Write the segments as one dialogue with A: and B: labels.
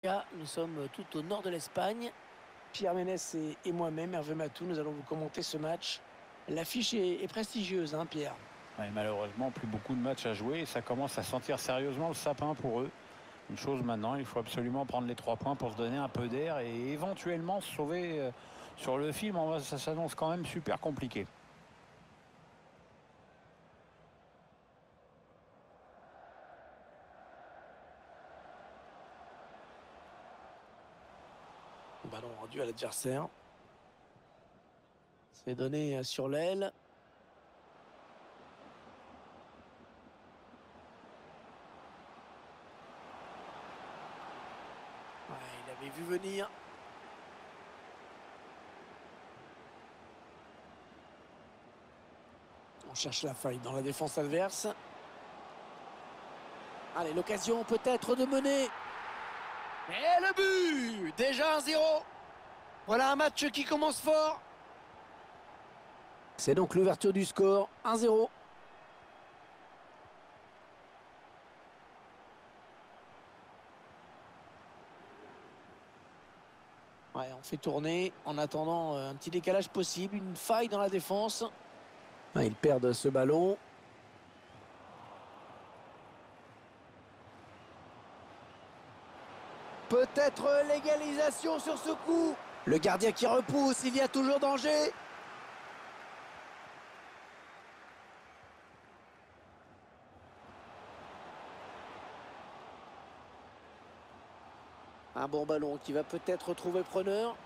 A: Là, nous sommes tout au nord de l'Espagne. Pierre Ménès et moi-même, Hervé Matou, nous allons vous commenter ce match. L'affiche est prestigieuse, hein, Pierre?
B: Ouais, malheureusement, plus beaucoup de matchs à jouer et ça commence à sentir sérieusement le sapin pour eux. Une chose maintenant, il faut absolument prendre les 3 points pour se donner un peu d'air et éventuellement se sauver sur le film. Ça s'annonce quand même super compliqué.
A: Ballon rendu à l'adversaire. C'est donné sur l'aile. Ouais, il avait vu venir. On cherche la faille dans la défense adverse. Allez, l'occasion peut-être de mener. Et le but! Déjà 1-0. Voilà un match qui commence fort. C'est donc l'ouverture du score, 1-0. Ouais, on fait tourner en attendant un petit décalage possible, une faille dans la défense. Ouais, ils perdent ce ballon. Peut-être l'égalisation sur ce coup. Le gardien qui repousse, il y a toujours danger. Un bon ballon qui va peut-être trouver preneur.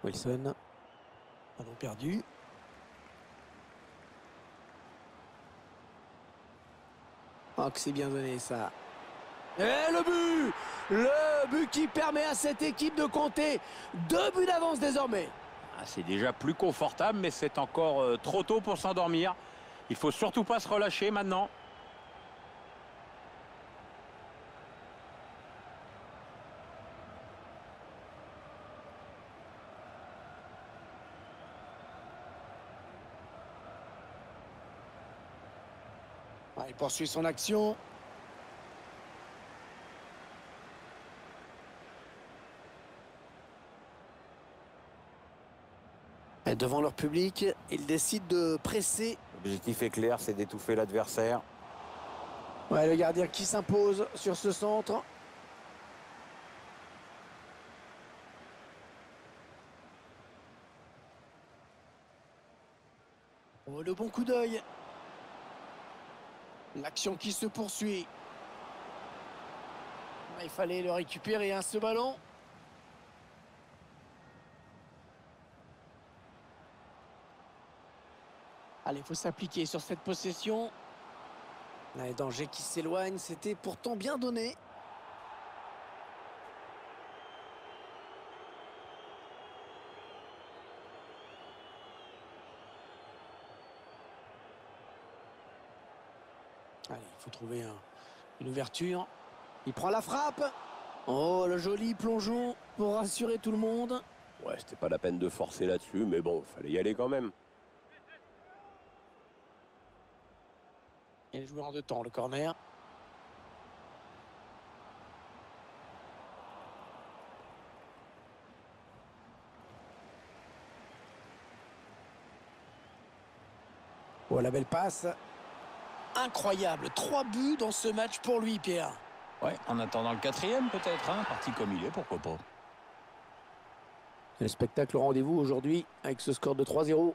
A: Wilson. Ballon perdu. Oh, que c'est bien donné ça. Et le but! Le but qui permet à cette équipe de compter 2 buts d'avance désormais.
B: C'est déjà plus confortable, mais c'est encore trop tôt pour s'endormir. Il faut surtout pas se relâcher maintenant.
A: Ah, il poursuit son action. Et devant leur public, ils décident de presser.
B: L'objectif est clair, c'est d'étouffer l'adversaire.
A: Ouais, le gardien qui s'impose sur ce centre. Oh, le bon coup d'œil. L'action qui se poursuit. Il fallait le récupérer, hein, ce ballon. Allez, il faut s'appliquer sur cette possession. Les dangers qui s'éloignent, c'était pourtant bien donné. Allez, il faut trouver une ouverture. Il prend la frappe. Oh, le joli plongeon pour rassurer tout le monde.
C: Ouais, c'était pas la peine de forcer là-dessus, mais bon, fallait y aller quand même.
A: Il est joué en 2 temps, le corner. Oh, la belle passe. Incroyable, 3 buts dans ce match pour lui, Pierre.
B: Ouais, en attendant le 4e peut-être, hein, parti comme il est, pourquoi pas.
A: Le spectacle au rendez-vous aujourd'hui avec ce score de 3-0.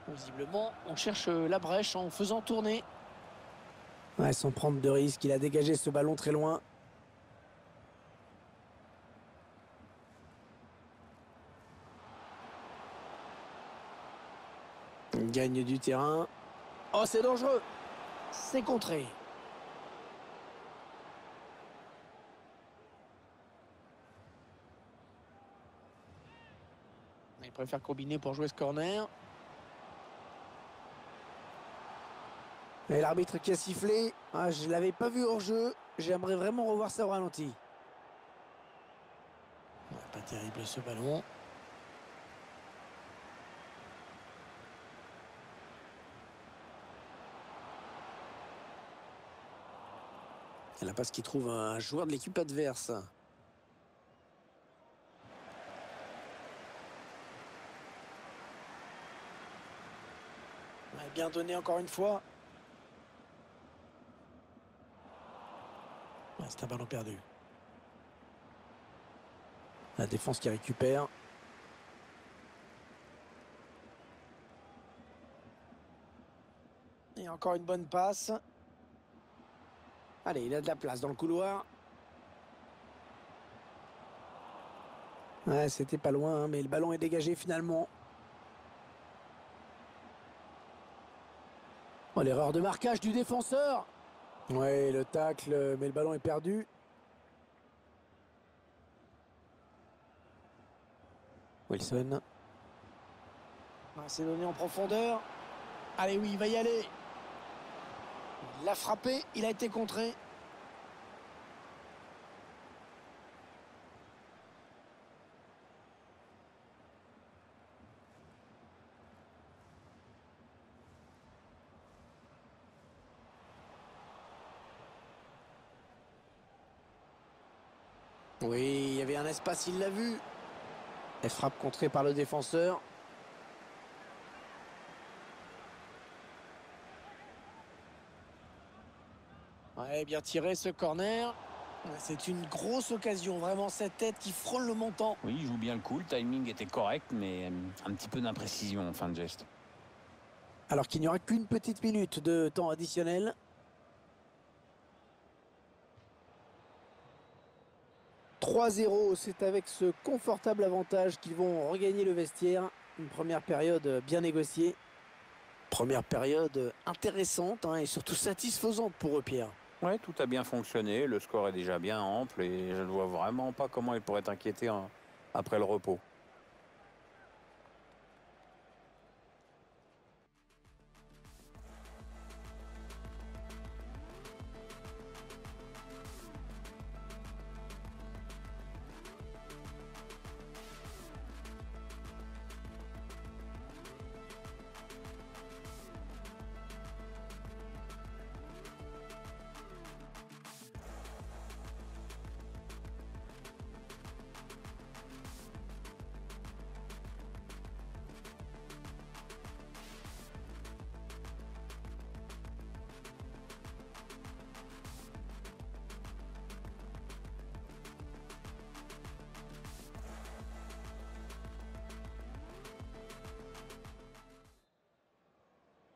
A: Visiblement, on cherche la brèche en faisant tourner. Ouais, sans prendre de risque, il a dégagé ce ballon très loin. Il gagne du terrain. Oh, c'est dangereux. C'est contré. Il préfère combiner pour jouer ce corner. Et l'arbitre qui a sifflé. Ah, je ne l'avais pas vu hors jeu. J'aimerais vraiment revoir ça au ralenti. Pas terrible ce ballon. Et la passe qui trouve un joueur de l'équipe adverse. Ouais, bien donné encore une fois. Ouais, c'est un ballon perdu. La défense qui récupère. Et encore une bonne passe. Allez, il a de la place dans le couloir. Ouais, c'était pas loin, hein, mais le ballon est dégagé finalement. Oh, l'erreur de marquage du défenseur. Ouais, le tacle, mais le ballon est perdu. Wilson. Ouais, c'est donné en profondeur. Allez, oui, il va y aller. Il l'a frappé, il a été contré. Oui, il y avait un espace, il l'a vu. Et frappe contrée par le défenseur. Ouais, bien tiré ce corner. C'est une grosse occasion, vraiment cette tête qui frôle le montant.
B: Oui, il joue bien le coup, le timing était correct, mais un petit peu d'imprécision en fin de geste.
A: Alors qu'il n'y aura qu'une petite minute de temps additionnel. « 3-0, c'est avec ce confortable avantage qu'ils vont regagner le vestiaire. Une première période bien négociée. Première période intéressante, hein, et surtout satisfaisante pour eux, Pierre.
B: Ouais, tout a bien fonctionné, le score est déjà bien ample et je ne vois vraiment pas comment il pourrait être inquiété après le repos.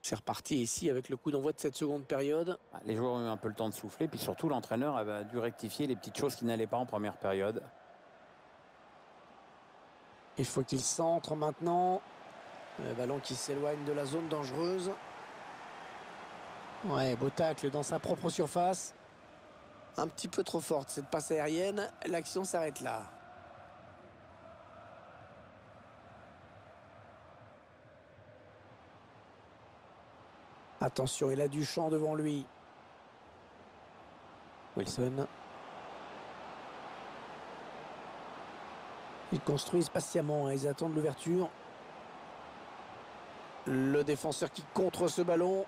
A: C'est reparti ici avec le coup d'envoi de cette seconde période.
B: Les joueurs ont eu un peu le temps de souffler, puis surtout l'entraîneur avait dû rectifier les petites choses qui n'allaient pas en première période.
A: Il faut qu'il centre maintenant. Le ballon qui s'éloigne de la zone dangereuse. Ouais, beau tacle dans sa propre surface. Un petit peu trop forte cette passe aérienne. L'action s'arrête là. Attention, il a du champ devant lui. Wilson. Ils construisent patiemment, hein, ils attendent l'ouverture. Le défenseur qui contre ce ballon.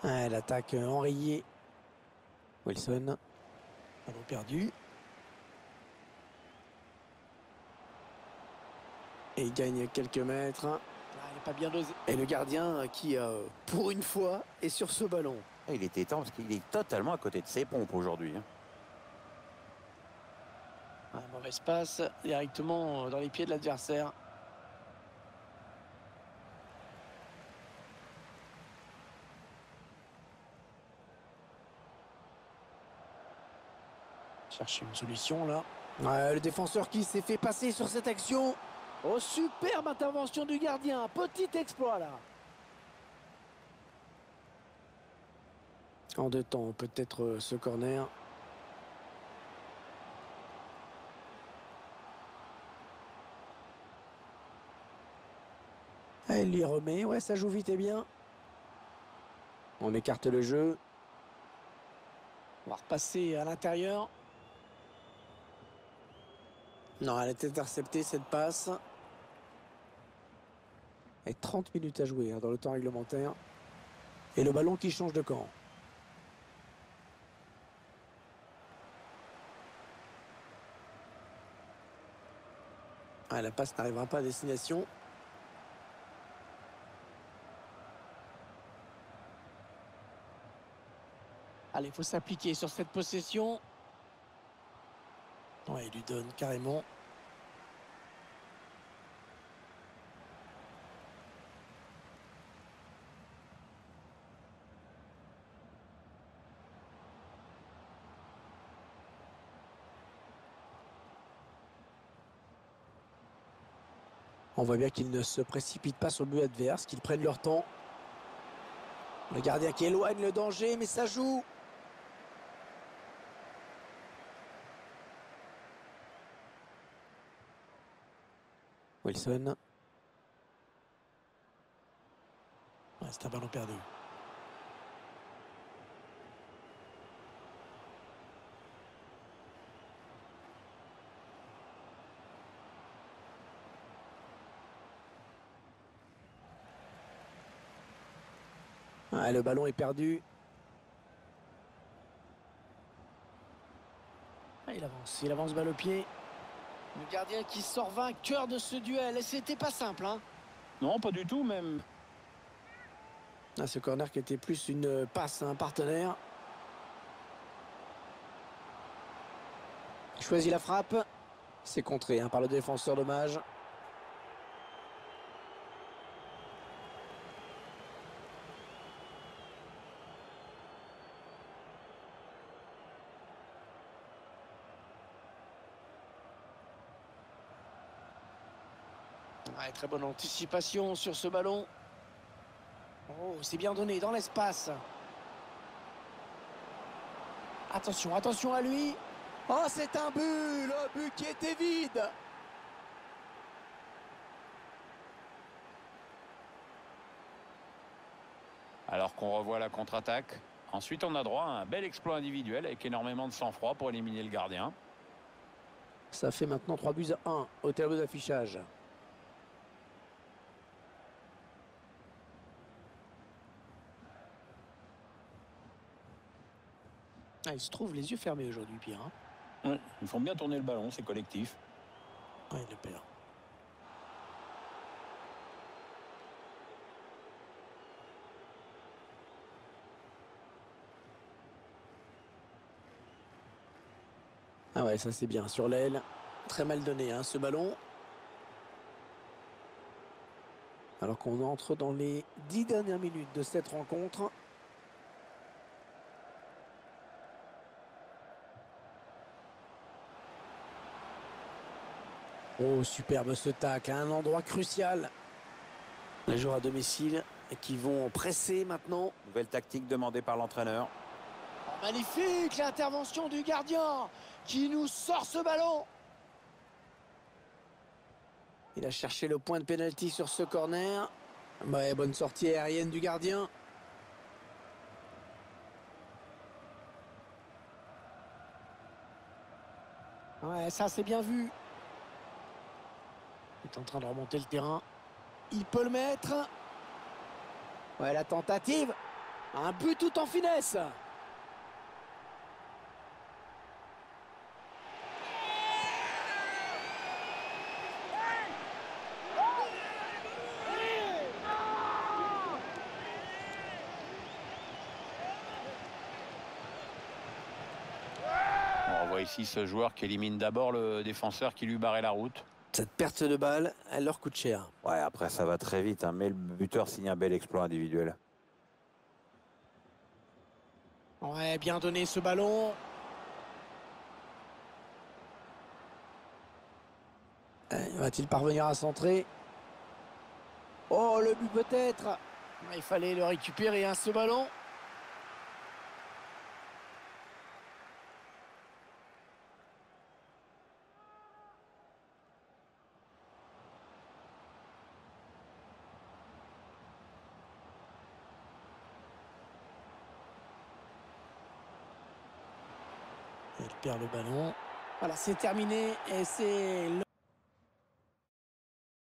A: Ah, l'attaque enrayée. Wilson. Ballon perdu. Et il gagne quelques mètres. Ah, il n'est pas bien dosé. Et le gardien qui, pour une fois, est sur ce ballon.
B: Il était temps parce qu'il est totalement à côté de ses pompes aujourd'hui.
A: Un mauvaise passe directement dans les pieds de l'adversaire. Chercher une solution là. Le défenseur qui s'est fait passer sur cette action. Oh, superbe intervention du gardien. Petit exploit là. En deux temps, peut-être ce corner. Elle lui remet. Ouais, ça joue vite et bien. On écarte le jeu. On va repasser à l'intérieur. Non, elle est interceptée cette passe. Et 30 minutes à jouer dans le temps réglementaire. Et le ballon qui change de camp. Ah, la passe n'arrivera pas à destination. Allez, il faut s'appliquer sur cette possession. Ouais, il lui donne carrément. On voit bien qu'ils ne se précipitent pas sur le but adverse, qu'ils prennent leur temps. Le gardien qui éloigne le danger, mais ça joue. Wilson. Ouais, c'est un ballon perdu. Ouais, le ballon est perdu. Ah, il avance balle au pied. Le gardien qui sort vainqueur de ce duel. Et c'était pas simple, hein.
B: Non, pas du tout même.
A: Ah, ce corner qui était plus une passe à un partenaire. Il choisit la frappe. C'est contré par le défenseur, dommage. Ouais, très bonne anticipation sur ce ballon. Oh, c'est bien donné dans l'espace. Attention, attention à lui. Oh, c'est un but. Le but qui était vide.
B: Alors qu'on revoit la contre-attaque. Ensuite, on a droit à un bel exploit individuel avec énormément de sang-froid pour éliminer le gardien.
A: Ça fait maintenant 3 buts à 1 au tableau d'affichage. Ah, il se trouve les yeux fermés aujourd'hui, Pierre. Hein.
B: Ouais, ils font bien tourner le ballon, c'est collectif.
A: Ouais, il le perd. Ah ouais, ça c'est bien. Sur l'aile, très mal donné hein, ce ballon. Alors qu'on entre dans les 10 dernières minutes de cette rencontre. Oh, superbe ce tac, à un endroit crucial. Les joueurs à domicile qui vont presser maintenant.
B: Nouvelle tactique demandée par l'entraîneur.
A: Oh, magnifique l'intervention du gardien qui nous sort ce ballon. Il a cherché le point de pénalty sur ce corner. Ouais, bonne sortie aérienne du gardien. Ouais, ça c'est bien vu. Il est en train de remonter le terrain. Il peut le mettre. Ouais, la tentative. Un but tout en finesse.
B: On revoit ici ce joueur qui élimine d'abord le défenseur qui lui barrait la route.
A: Cette perte de balle, elle leur coûte cher.
C: Ouais, après ça va très vite, hein, mais le buteur signe un bel exploit individuel.
A: Ouais, bien donné ce ballon. Va-t-il parvenir à centrer? Oh, le but peut-être. Il fallait le récupérer, hein, ce ballon. Il perd le ballon. Voilà, c'est terminé et c'est